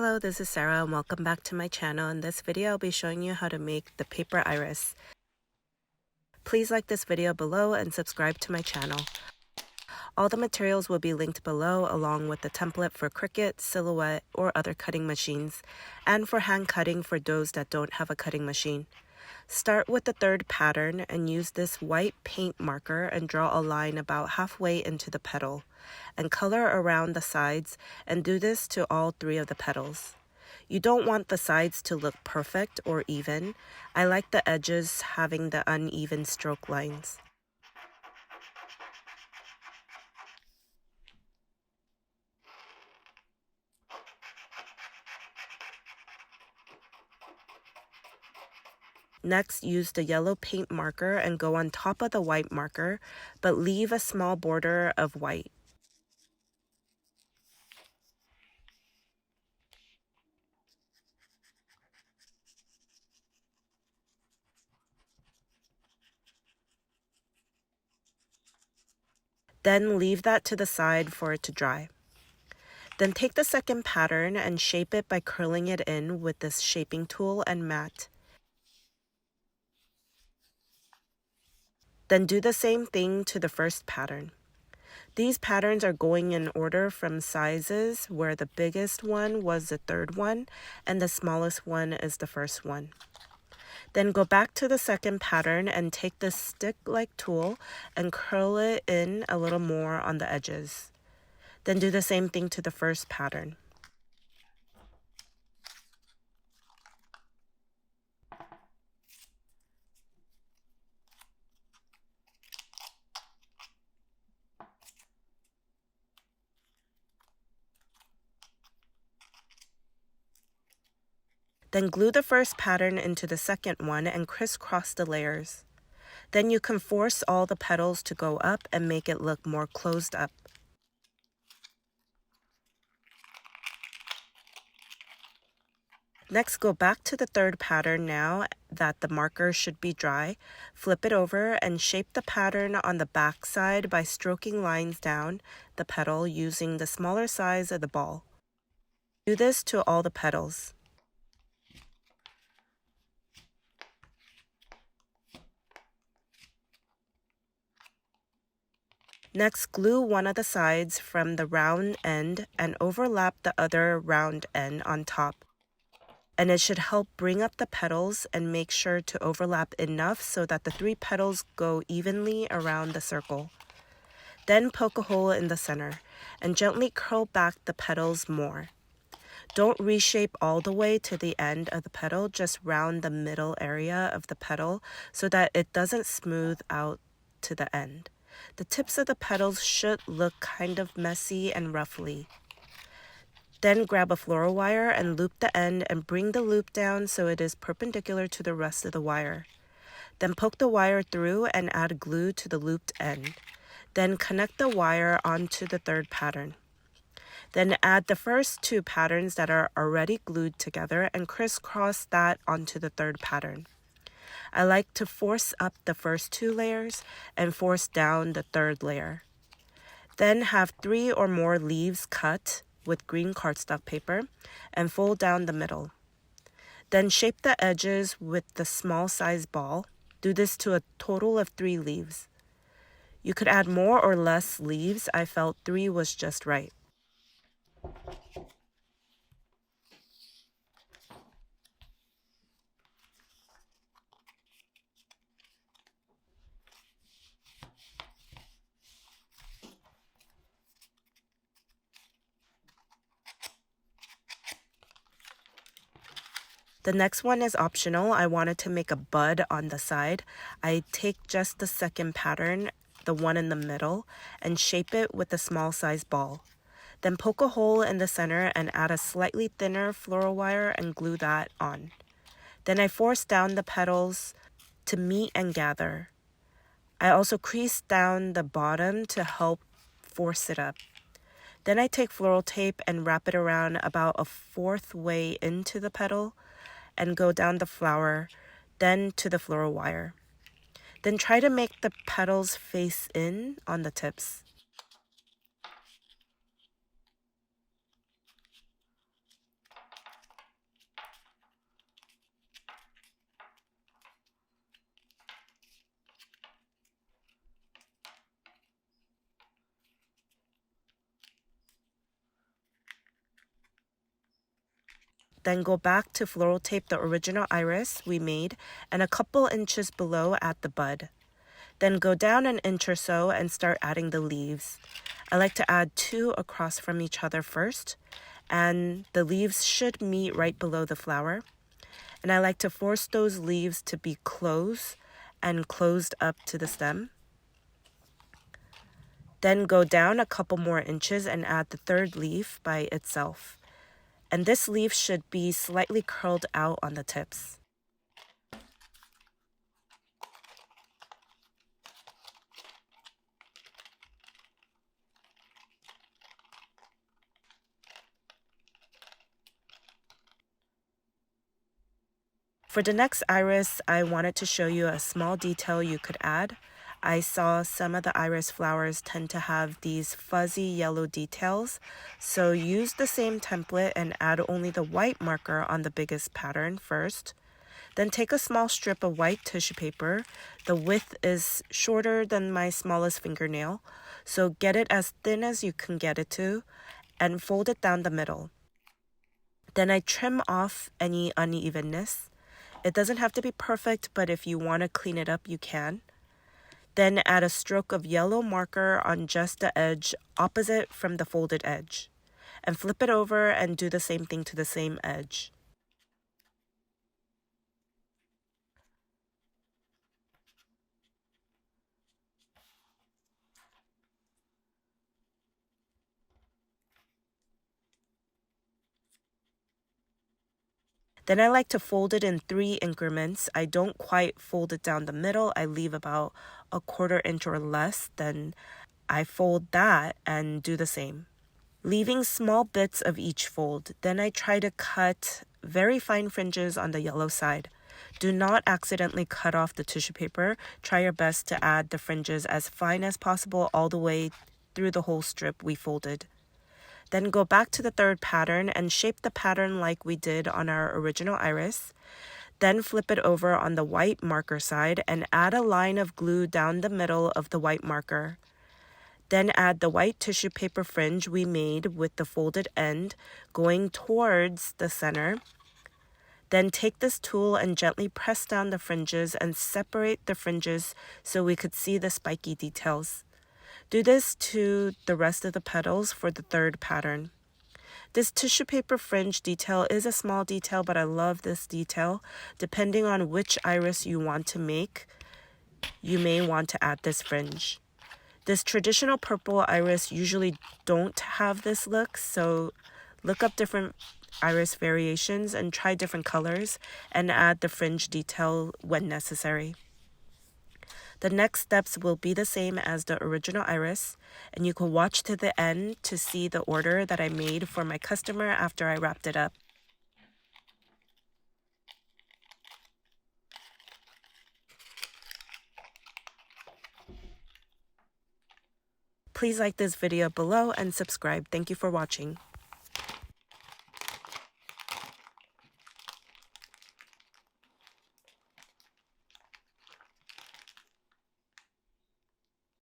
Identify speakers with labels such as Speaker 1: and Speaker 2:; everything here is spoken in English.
Speaker 1: Hello, this is Sarah and welcome back to my channel. In this video, I'll be showing you how to make the paper iris. Please like this video below and subscribe to my channel. All the materials will be linked below along with the template for Cricut, Silhouette, or other cutting machines, and for hand cutting for those that don't have a cutting machine. Start with the third pattern and use this white paint marker and draw a line about halfway into the petal, and color around the sides, and do this to all three of the petals. You don't want the sides to look perfect or even. I like the edges having the uneven stroke lines. Next, use the yellow paint marker and go on top of the white marker, but leave a small border of white. Then leave that to the side for it to dry. Then take the second pattern and shape it by curling it in with this shaping tool and mat. Then do the same thing to the first pattern. These patterns are going in order from sizes, where the biggest one was the third one and the smallest one is the first one. Then go back to the second pattern and take the stick-like tool and curl it in a little more on the edges. Then do the same thing to the first pattern. Then glue the first pattern into the second one and crisscross the layers. Then you can force all the petals to go up and make it look more closed up. Next, go back to the third pattern now that the marker should be dry. Flip it over and shape the pattern on the back side by stroking lines down the petal using the smaller size of the ball. Do this to all the petals. Next, glue one of the sides from the round end and overlap the other round end on top. And it should help bring up the petals and make sure to overlap enough so that the three petals go evenly around the circle. Then poke a hole in the center and gently curl back the petals more. Don't reshape all the way to the end of the petal, just round the middle area of the petal so that it doesn't smooth out to the end. The tips of the petals should look kind of messy and ruffly. Then grab a floral wire and loop the end and bring the loop down so it is perpendicular to the rest of the wire. Then poke the wire through and add glue to the looped end. Then connect the wire onto the third pattern. Then add the first two patterns that are already glued together and crisscross that onto the third pattern. I like to force up the first two layers and force down the third layer. Then have 3 or more leaves cut with green cardstock paper and fold down the middle. Then shape the edges with the small size ball. Do this to a total of 3 leaves. You could add more or less leaves. I felt 3 was just right. The next one is optional. I wanted to make a bud on the side. I take just the second pattern, the one in the middle, and shape it with a small size ball. Then poke a hole in the center and add a slightly thinner floral wire and glue that on. Then I force down the petals to meet and gather. I also crease down the bottom to help force it up. Then I take floral tape and wrap it around about a 1/4 way into the petal and go down the flower, then to the floral wire. Then try to make the petals face in on the tips. Then go back to floral tape the original iris we made and a couple inches below at the bud. Then go down an inch or so and start adding the leaves. I like to add 2 across from each other first, and the leaves should meet right below the flower. And I like to force those leaves to be close and closed up to the stem. Then go down a couple more inches and add the 3rd leaf by itself. And this leaf should be slightly curled out on the tips. For the next iris, I wanted to show you a small detail you could add. I saw some of the iris flowers tend to have these fuzzy yellow details, so use the same template and add only the white marker on the biggest pattern first. Then take a small strip of white tissue paper. The width is shorter than my smallest fingernail, so get it as thin as you can get it to, and fold it down the middle. Then I trim off any unevenness. It doesn't have to be perfect, but if you want to clean it up, you can. Then add a stroke of yellow marker on just the edge opposite from the folded edge. And flip it over and do the same thing to the same edge. Then I like to fold it in 3 increments. I don't quite fold it down the middle. I leave about a 1/4 inch or less. Then I fold that and do the same, leaving small bits of each fold. Then I try to cut very fine fringes on the yellow side. Do not accidentally cut off the tissue paper. Try your best to add the fringes as fine as possible all the way through the whole strip we folded. Then go back to the 3rd pattern and shape the pattern like we did on our original iris. Then flip it over on the white marker side and add a line of glue down the middle of the white marker. Then add the white tissue paper fringe we made with the folded end going towards the center. Then take this tool and gently press down the fringes and separate the fringes so we could see the spiky details. Do this to the rest of the petals for the 3rd pattern. This tissue paper fringe detail is a small detail, but I love this detail. Depending on which iris you want to make, you may want to add this fringe. This traditional purple iris usually don't have this look, so look up different iris variations and try different colors and add the fringe detail when necessary. The next steps will be the same as the original iris, and you can watch to the end to see the order that I made for my customer after I wrapped it up. Please like this video below and subscribe. Thank you for watching.